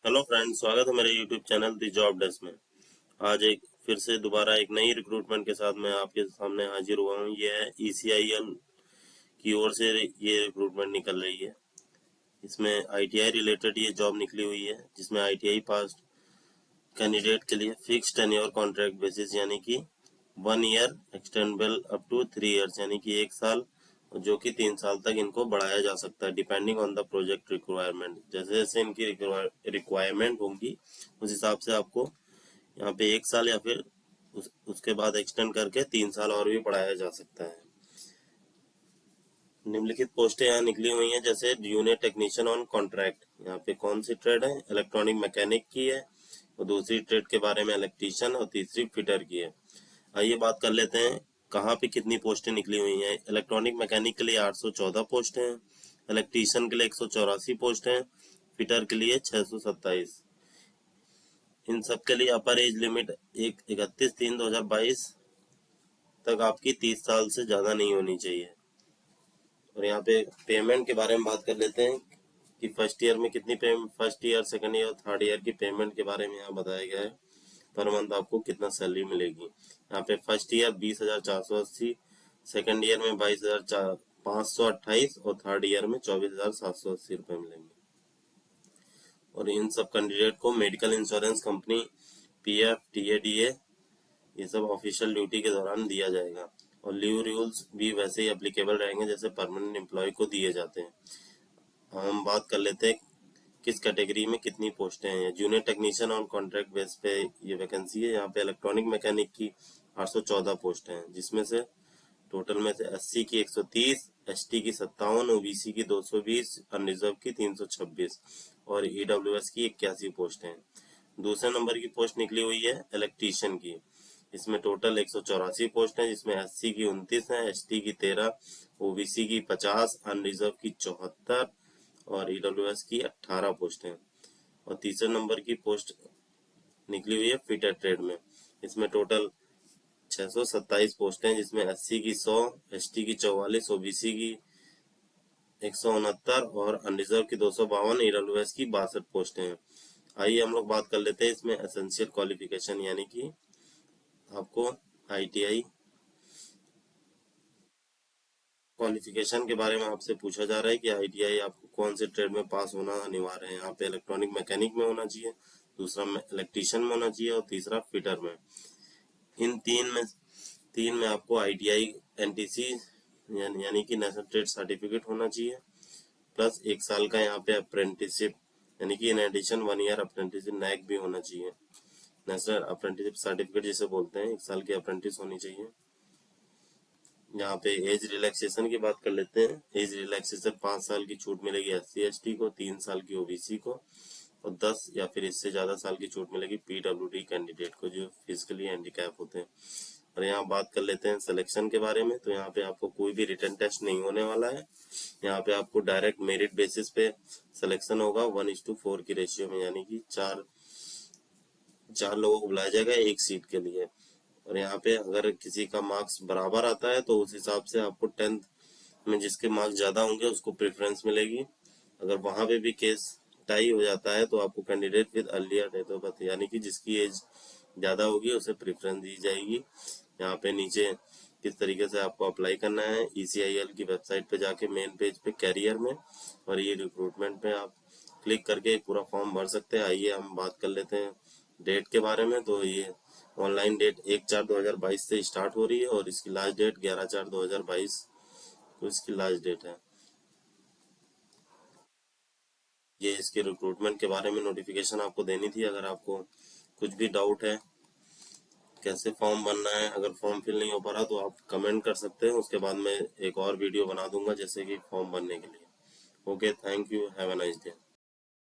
Hello friends, स्वागत है मेरे यूट्यूब चैनल दी जॉब डेस्क में। आज एक फिर से दोबारा एक नई रिक्रूटमेंट के साथ मैं आपके सामने हाजिर हुआ हूँ। ये है ECIL की ओर से ये रिक्रूटमेंट निकल रही है। इसमें ITI रिलेटेड ये जॉब निकली हुई है, जिसमें ITI पास कैंडिडेट के लिए फिक्स टेन्योर कॉन्ट्रैक्ट बेसिस यानी कि 1 year extendable up to 3 years यानी कि 1 साल, जो कि 3 साल तक इनको बढ़ाया जा सकता है depending on the project requirement. जैसे जैसे इनकी रिक्वायरमेंट होंगी उस हिसाब से आपको यहाँ पे 1 साल या फिर उसके बाद एक्सटेंड करके 3 साल और भी बढ़ाया जा सकता है। निम्नलिखित पोस्टें यहाँ निकली हुई हैं, जैसे जूनियर टेक्नीशियन ऑन कॉन्ट्रैक्ट। यहाँ पे कौन सी ट्रेड है? इलेक्ट्रॉनिक मैकेनिक की है, और दूसरी ट्रेड के बारे में इलेक्ट्रीशियन, और तीसरी फिटर की है। आइए बात कर लेते हैं कहाँ पे कितनी पोस्टें निकली हुई हैं। इलेक्ट्रॉनिक मैकेनिक के लिए 814 पोस्ट हैं, इलेक्ट्रीशियन के लिए 184 पोस्ट हैं, फिटर के लिए 627। इन सब के लिए अपर एज लिमिट 31/3/2022 तक आपकी 30 साल से ज्यादा नहीं होनी चाहिए। और यहाँ पे पेमेंट के बारे में बात कर लेते हैं कि फर्स्ट ईयर में कितनी payment, first year, second year, third year की पेमेंट के बारे में यहाँ बताया गया है। पर मंथ आपको कितना सैलरी मिलेगी। यहाँ पे फर्स्ट ईयर 20,480, सेकंड ईयर में 22,528 और थर्ड ईयर में 24,780 रुपए मिलेंगे। और इन सब कैंडिडेट को medical insurance company, PF, TADA ये सब ऑफिशियल ड्यूटी के दौरान दिया जाएगा। और लीव रूल्स भी वैसे ही एप्लीकेबल रहेंगे जैसे परमानेंट एम्प्लॉय को दिए जाते हैं। हम बात कर लेते हैं किस कैटेगरी में कितनी पोस्टें हैं। Junior technician on contract base पे ये वैकेंसी है। यहाँ पे इलेक्ट्रॉनिक मैकेनिक की 814 पोस्ट हैं, जिसमें से टोटल में से SC की 130, ST की 57, OBC की 220, अनरिजर्व की 326 और EWS की 81 पोस्ट हैं। दूसरे नंबर की पोस्ट निकली हुई है इलेक्ट्रीशियन की। इसमें टोटल 184 पोस्ट हैं, जिसमें SC की 29 है, ST की 13, OBC की 50, अनरिजर्व की 74 और EWS की 18 पोस्ट हैं। और तीसरे नंबर की पोस्ट निकली हुई है फिटर ट्रेड में। इसमें टोटल 627 पोस्ट हैं, जिसमें SC की 100, ST की 44, OBC की 169 और अनरिजर्व की 252, EWS की 62 पोस्ट हैं। आइए हम लोग बात कर लेते हैं इसमें एसेंशियल क्वालिफिकेशन यानी कि आपको ITI क्वालिफिकेशन के बारे में आपसे पूछा जा रहा है कि ITI आपको कौन से ट्रेड में पास होना अनिवार्य है। यहाँ पे इलेक्ट्रॉनिक मैकेनिक में होना चाहिए, दूसरा इलेक्ट्रीशियन में होना चाहिए और तीसरा फिटर में। इन तीन में आपको ITI NTC यानी कि नेशनल ट्रेड सर्टिफिकेट होना चाहिए, प्लस 1 साल का यहाँ पे अप्रेंटिसशिप यानी कि in addition 1 year apprenticeship NAC भी होना चाहिए। नेशनल अप्रेंटिसशिप सर्टिफिकेट जिसे बोलते हैं, 1 साल की अप्रेंटिस होनी चाहिए। यहाँ पे एज रिलैक्सेशन की बात कर लेते हैं। एज रिलैक्सेशन 5 साल की छूट मिलेगी SC ST को, 3 साल की OBC को और 10 या फिर इससे ज्यादा साल की छूट मिलेगी PWD कैंडिडेट को जो फिजिकली हैंडीकैप होते हैं। और यहाँ बात कर लेते हैं सिलेक्शन के बारे में। तो यहाँ पे आपको कोई भी रिटन टेस्ट नहीं होने वाला है। यहाँ पे आपको डायरेक्ट मेरिट बेसिस पे सिलेक्शन होगा 1:4 की रेशियो में, यानी कि चार लोगों को बुलाया जाएगा एक सीट के लिए। और यहाँ पे अगर किसी का मार्क्स बराबर आता है तो उस हिसाब से आपको 10th में जिसके मार्क्स ज्यादा होंगे उसको प्रेफरेंस मिलेगी। अगर वहां पे भी केस टाई हो जाता है तो आपको candidate with earlier date of birth यानी कि जिसकी एज ज्यादा होगी उसे प्रेफरेंस दी जाएगी। यहाँ पे नीचे किस तरीके से आपको अप्लाई करना है, ECIL की वेबसाइट पे जाके मेन पेज पे कैरियर में और ये रिक्रूटमेंट पे आप क्लिक करके पूरा फॉर्म भर सकते हैं। आइए हम बात कर लेते हैं डेट के बारे में। तो ये ऑनलाइन डेट 1/4/2022 से स्टार्ट हो रही है और इसकी लास्ट डेट 11/4/2022 को इसकी लास्ट डेट है। ये इसके रिक्रूटमेंट के बारे में नोटिफिकेशन आपको देनी थी। अगर आपको कुछ भी डाउट है कैसे फॉर्म भरना है, अगर फॉर्म फिल नहीं हो पा रहा तो आप कमेंट कर सकते हैं, उसके बाद मैं एक और वीडियो बना दूंगा जैसे कि फॉर्म भरने के लिए। Okay, thank you, have a nice day.